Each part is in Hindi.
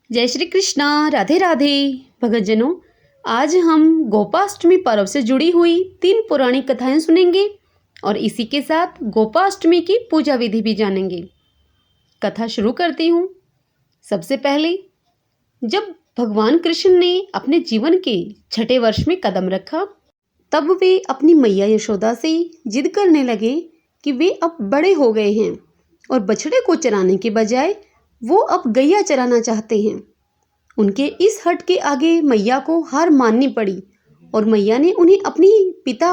जय श्री कृष्णा। राधे राधे। भगतजनों, आज हम गोपाष्टमी पर्व से जुड़ी हुई 3 पौराणिक कथाएं सुनेंगे और इसी के साथ गोपाष्टमी की पूजा विधि भी जानेंगे। कथा शुरू करती हूँ। सबसे पहले जब भगवान कृष्ण ने अपने जीवन के 6ठे वर्ष में कदम रखा, तब वे अपनी मैया यशोदा से जिद करने लगे कि वे अब बड़े हो गए हैं और बछड़े को चराने के बजाय वो अब गैया चराना चाहते हैं। उनके इस हट के आगे मैया को हार माननी पड़ी और मैया ने उन्हें अपनी पिता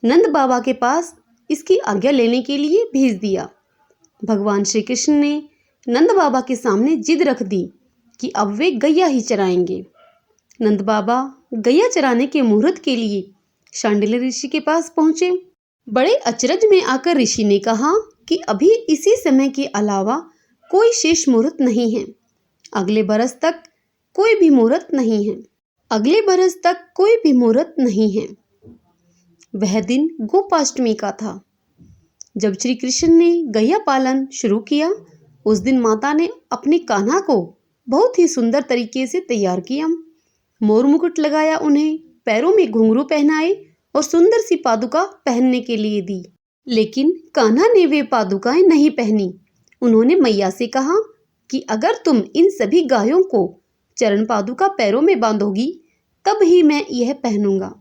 नंद बाबा के पास इसकी आज्ञा लेने के लिए भेज दिया। भगवान श्री कृष्ण ने नंद बाबा के सामने जिद रख दी कि अब वे गैया ही चराएंगे। नंद बाबा गैया चराने के मुहूर्त के लिए शांडिल्य ऋषि के पास पहुंचे। बड़े अचरज में आकर ऋषि ने कहा कि अभी इसी समय के अलावा कोई शेष मुहूर्त नहीं है। अगले बरस तक कोई भी मुहूर्त नहीं है। अगले बरस तक कोई भी मुहूर्त नहीं है। वह दिन गोपाष्टमी का था। जब श्री कृष्ण ने गैया पालन शुरू किया, उस दिन माता ने अपने कान्हा को बहुत ही सुंदर तरीके से तैयार किया। मोर मुकुट लगाया, उन्हें पैरों में घुंघरू पहनाए और सुंदर सी पादुका पहनने के लिए दी। लेकिन कान्हा ने वे पादुकाएं नहीं पहनी। उन्होंने मैया से कहा कि अगर तुम इन सभी गायों को चरण पादुका पैरों में बांधोगी तब ही मैं यह पहनूंगा।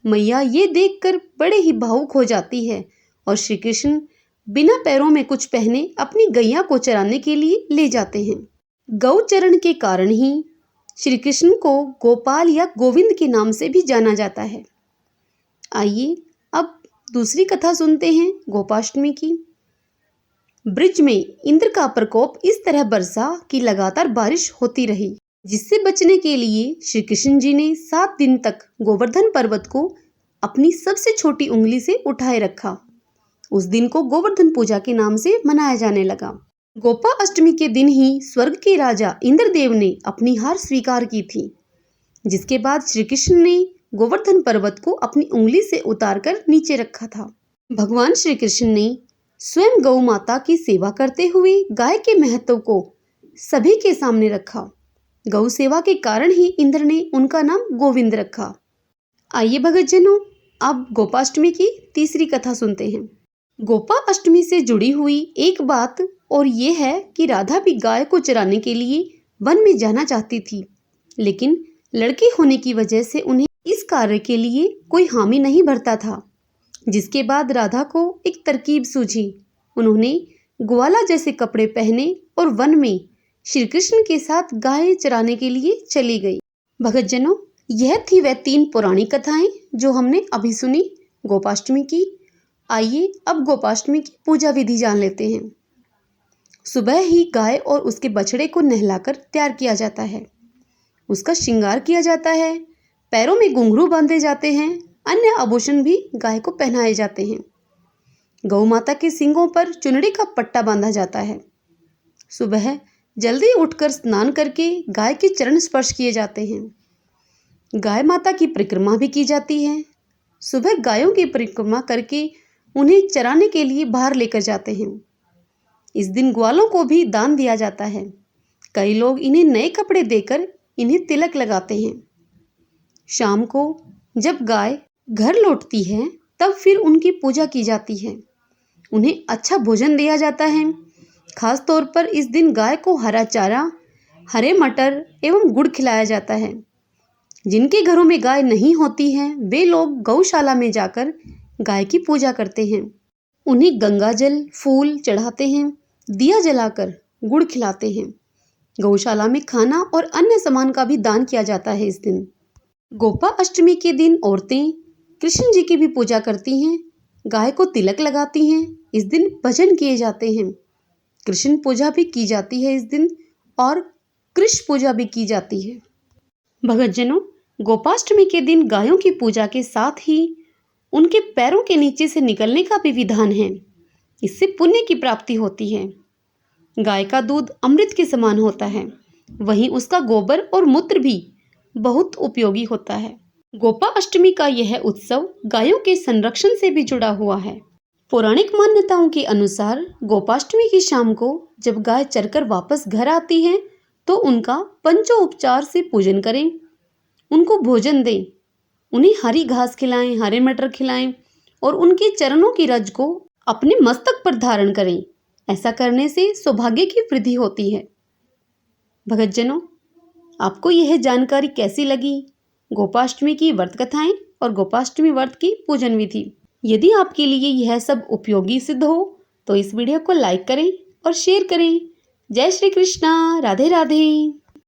मैया ये देखकर बड़े ही भावुक हो जाती है और श्री कृष्ण बिना पैरों में कुछ पहने अपनी गैया को चराने के लिए ले जाते हैं। गौ चरण के कारण ही श्री कृष्ण को गोपाल या गोविंद के नाम से भी जाना जाता है। आइए अब दूसरी कथा सुनते हैं गोपाष्टमी की। ब्रिज में इंद्र का प्रकोप इस तरह बरसा कि लगातार बारिश होती रही, जिससे बचने के लिए श्री कृष्ण जी ने 7 दिन तक गोवर्धन पर्वत को अपनी सबसे छोटी उंगली से उठाए रखा। उस दिन को गोवर्धन पूजा के नाम से मनाया जाने लगा। गोपा अष्टमी के दिन ही स्वर्ग के राजा इंद्रदेव ने अपनी हार स्वीकार की थी, जिसके बाद श्री कृष्ण ने गोवर्धन पर्वत को अपनी उंगली से उतारकर नीचे रखा था। भगवान श्री कृष्ण ने स्वयं गौ माता की सेवा करते हुए गाय के महत्व को सभी के सामने रखा। गौ सेवा के कारण ही इंद्र ने उनका नाम गोविंद रखा। आइए भगतजनों, अब गोपाष्टमी की तीसरी कथा सुनते हैं। गोपा अष्टमी से जुड़ी हुई एक बात और ये है कि राधा भी गाय को चराने के लिए वन में जाना चाहती थी, लेकिन लड़की होने की वजह से उन्हें इस कार्य के लिए कोई हामी नहीं भरता था। जिसके बाद राधा को एक तरकीब सूझी। उन्होंने ग्वाला जैसे कपड़े पहने और वन में श्री कृष्ण के साथ गाय चराने के लिए चली गई। भगतजनों, यह थी वह 3 पौराणिक कथाएं जो हमने अभी सुनी गोपाष्टमी की। आइए अब गोपाष्टमी की पूजा विधि जान लेते हैं। सुबह ही गाय और उसके बछड़े को नहलाकर तैयार किया जाता है। उसका श्रृंगार किया जाता है। पैरों में घुंघरू बांधे जाते हैं। अन्य आभूषण भी गाय को पहनाए जाते हैं। गौ माता के सींगों पर चुनरी का पट्टा बांधा जाता है। सुबह जल्दी उठकर स्नान करके गाय के चरण स्पर्श किए जाते हैं। गाय माता की परिक्रमा भी की जाती है। सुबह गायों की परिक्रमा करके उन्हें चराने के लिए बाहर लेकर जाते हैं। इस दिन ग्वालों को भी दान दिया जाता है। कई लोग इन्हें नए कपड़े देकर इन्हें तिलक लगाते हैं। शाम को जब गाय घर लौटती है तब फिर उनकी पूजा की जाती है। उन्हें अच्छा भोजन दिया जाता है। खास तौर पर इस दिन गाय को हरा चारा, हरे मटर एवं गुड़ खिलाया जाता है। जिनके घरों में गाय नहीं होती है वे लोग गौशाला में जाकर गाय की पूजा करते हैं। उन्हें गंगा जल, फूल चढ़ाते हैं। दिया जलाकर गुड़ खिलाते हैं। गौशाला में खाना और अन्य सामान का भी दान किया जाता है। इस दिन गोपा अष्टमी के दिन औरतें कृष्ण जी की भी पूजा करती हैं। गाय को तिलक लगाती हैं। इस दिन भजन किए जाते हैं। कृष्ण पूजा भी की जाती है इस दिन और कृष्ण पूजा भी की जाती है। भगतजनों, गोपाष्टमी के दिन गायों की पूजा के साथ ही उनके पैरों के नीचे से निकलने का भी विधान है। इससे पुण्य की प्राप्ति होती है। गाय का दूध अमृत के समान होता है, वहीं उसका गोबर और मूत्र भी बहुत उपयोगी होता है। गोपा अष्टमी का यह उत्सव गायों के संरक्षण से भी जुड़ा हुआ है। पौराणिक मान्यताओं के अनुसार गोपाष्टमी की शाम को जब गाय चरकर वापस घर आती है तो उनका पंचोपचार से पूजन करें, उनको भोजन दें, उन्हें हरी घास खिलाएं, हरे मटर खिलाएं और उनके चरणों की रज को अपने मस्तक पर धारण करें। ऐसा करने से सौभाग्य की वृद्धि होती है। भक्तजनों, आपको यह जानकारी कैसी लगी? गोपाष्टमी की व्रत कथाएं और गोपाष्टमी व्रत की पूजन विधि। यदि आपके लिए यह सब उपयोगी सिद्ध हो तो इस वीडियो को लाइक करें और शेयर करें। जय श्री कृष्णा। राधे राधे।